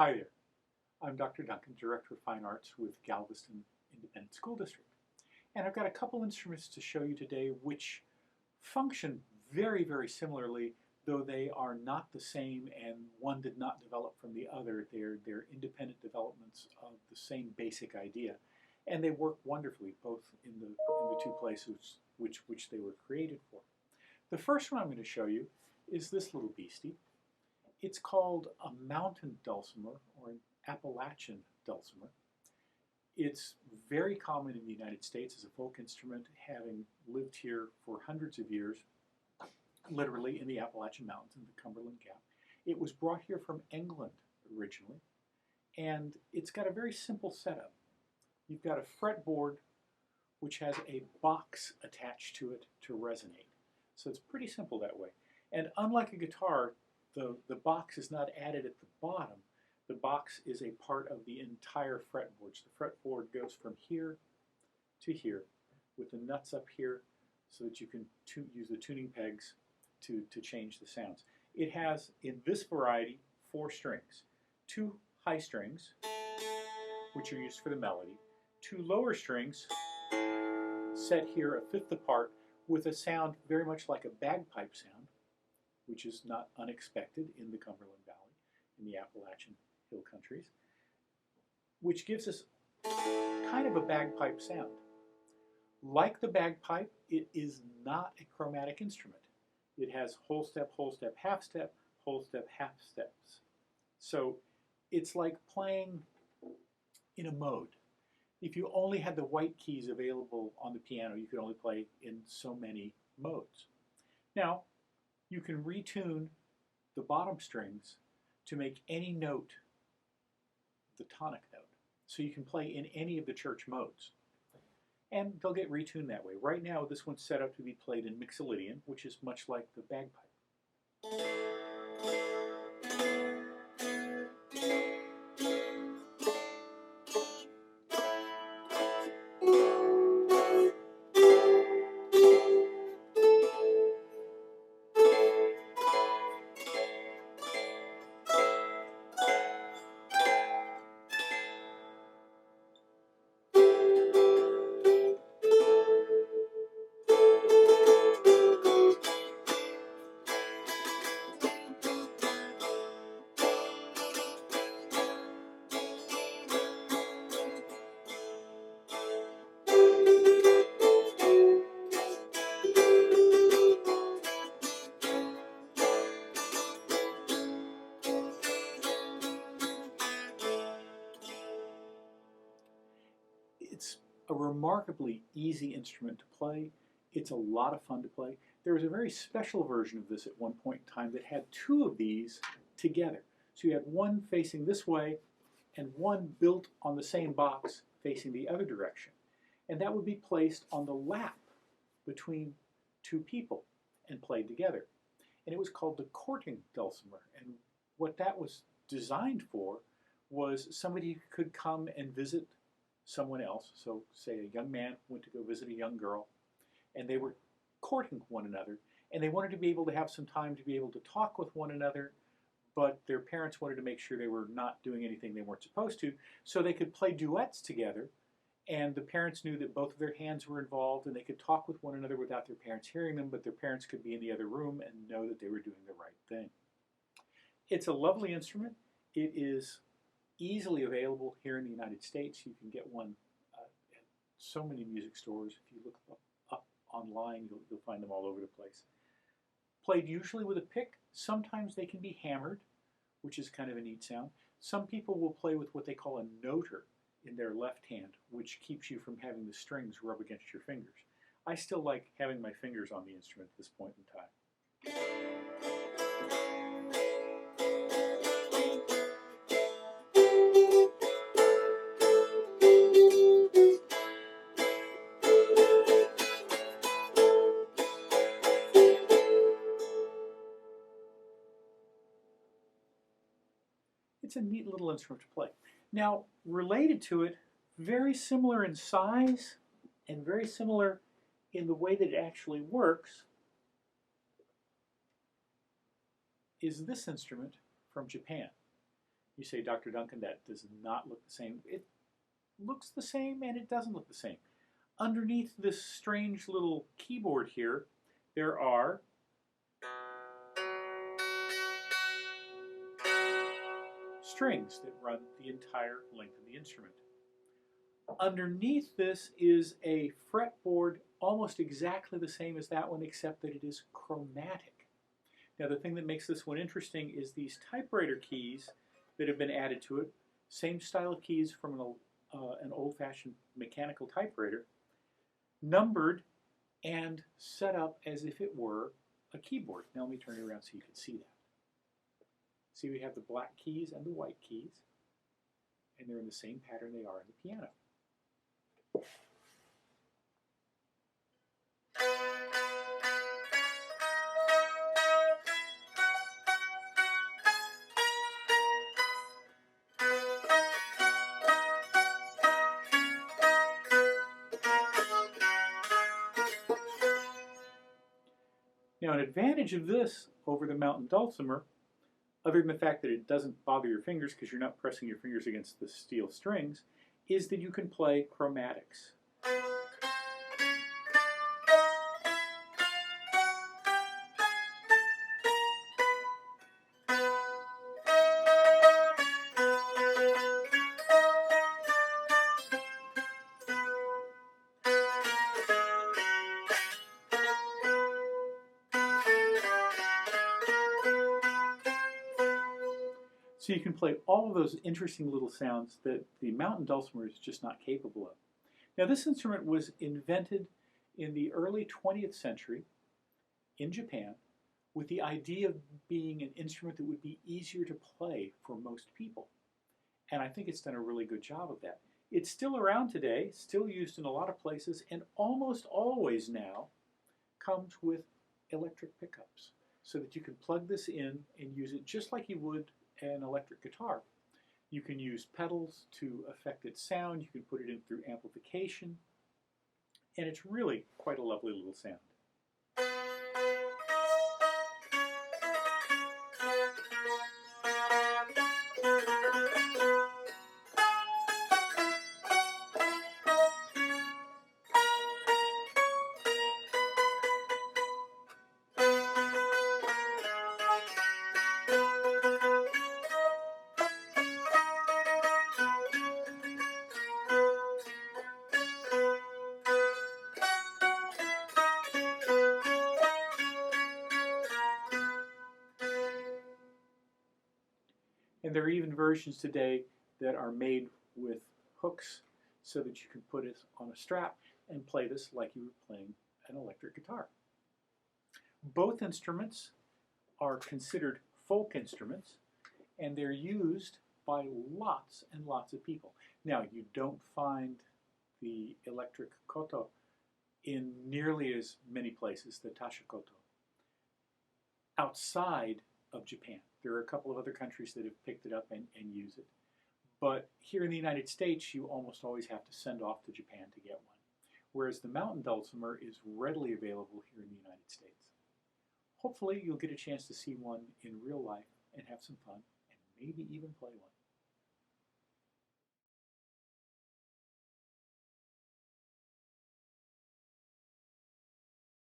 Hi there, I'm Dr. Duncan, Director of Fine Arts with Galveston Independent School District. And I've got a couple instruments to show you today which function very, very similarly, though they are not the same and one did not develop from the other. They're independent developments of the same basic idea. And they work wonderfully, both in the two places which they were created for. The first one I'm going to show you is this little beastie. It's called a mountain dulcimer or an Appalachian dulcimer. It's very common in the United States as a folk instrument, having lived here for hundreds of years, literally in the Appalachian Mountains in the Cumberland Gap. It was brought here from England originally, and it's got a very simple setup. You've got a fretboard which has a box attached to it to resonate. So it's pretty simple that way. And unlike a guitar, the box is not added at the bottom. The box is a part of the entire fretboard. So the fretboard goes from here to here with the nuts up here so that you can use the tuning pegs to change the sounds. It has, in this variety, 4 strings. 2 high strings, which are used for the melody. 2 lower strings set here a fifth apart with a sound very much like a bagpipe sound, which is not unexpected in the Cumberland Valley, in the Appalachian Hill Countries, which gives us kind of a bagpipe sound. Like the bagpipe, it is not a chromatic instrument. It has whole step, half step, whole step, half steps. So it's like playing in a mode. If you only had the white keys available on the piano, you could only play in so many modes. Now, you can retune the bottom strings to make any note the tonic note. So you can play in any of the church modes. And they'll get retuned that way. Right now, this one's set up to be played in Mixolydian, which is much like the bagpipe. It's a remarkably easy instrument to play. It's a lot of fun to play. There was a very special version of this at one point in time that had 2 of these together. So you had one facing this way and one built on the same box facing the other direction. And that would be placed on the lap between 2 people and played together. And it was called the courting dulcimer. And what that was designed for was somebody who could come and visit someone else. So say a young man went to go visit a young girl, and they were courting one another, and they wanted to be able to have some time to be able to talk with one another, but their parents wanted to make sure they were not doing anything they weren't supposed to, so they could play duets together, and the parents knew that both of their hands were involved, and they could talk with one another without their parents hearing them, but their parents could be in the other room and know that they were doing the right thing. It's a lovely instrument. It is easily available here in the United States. You can get one at so many music stores. If you look up online, you'll find them all over the place. Played usually with a pick. Sometimes they can be hammered, which is kind of a neat sound. Some people will play with what they call a noter in their left hand, which keeps you from having the strings rub against your fingers. I still like having my fingers on the instrument at this point in time. It's a neat little instrument to play. Now, related to it, very similar in size and very similar in the way that it actually works, is this instrument from Japan. You say, Dr. Duncan, that does not look the same. It looks the same and it doesn't look the same. Underneath this strange little keyboard here, there are strings that run the entire length of the instrument. Underneath this is a fretboard almost exactly the same as that one, except that it is chromatic. Now, the thing that makes this one interesting is these typewriter keys that have been added to it, same style of keys from an old-fashioned mechanical typewriter, numbered and set up as if it were a keyboard. Now let me turn it around so you can see that. See, we have the black keys and the white keys, and they're in the same pattern they are in the piano. Now, an advantage of this over the mountain dulcimer, other than the fact that it doesn't bother your fingers because you're not pressing your fingers against the steel strings, is that you can play chromatics. So you can play all of those interesting little sounds that the mountain dulcimer is just not capable of. Now, this instrument was invented in the early 20th century in Japan with the idea of being an instrument that would be easier to play for most people. And I think it's done a really good job of that. It's still around today, still used in a lot of places, and almost always now comes with electric pickups so that you can plug this in and use it just like you would an electric guitar. You can use pedals to affect its sound, you can put it in through amplification, and it's really quite a lovely little sound. And there are even versions today that are made with hooks so that you can put it on a strap and play this like you were playing an electric guitar. Both instruments are considered folk instruments, and they're used by lots and lots of people. Now, you don't find the electric goto in nearly as many places, the Taishōgoto, outside of Japan. There are a couple of other countries that have picked it up and use it. But here in the United States, you almost always have to send off to Japan to get one. Whereas the mountain dulcimer is readily available here in the United States. Hopefully you'll get a chance to see one in real life and have some fun and maybe even play one.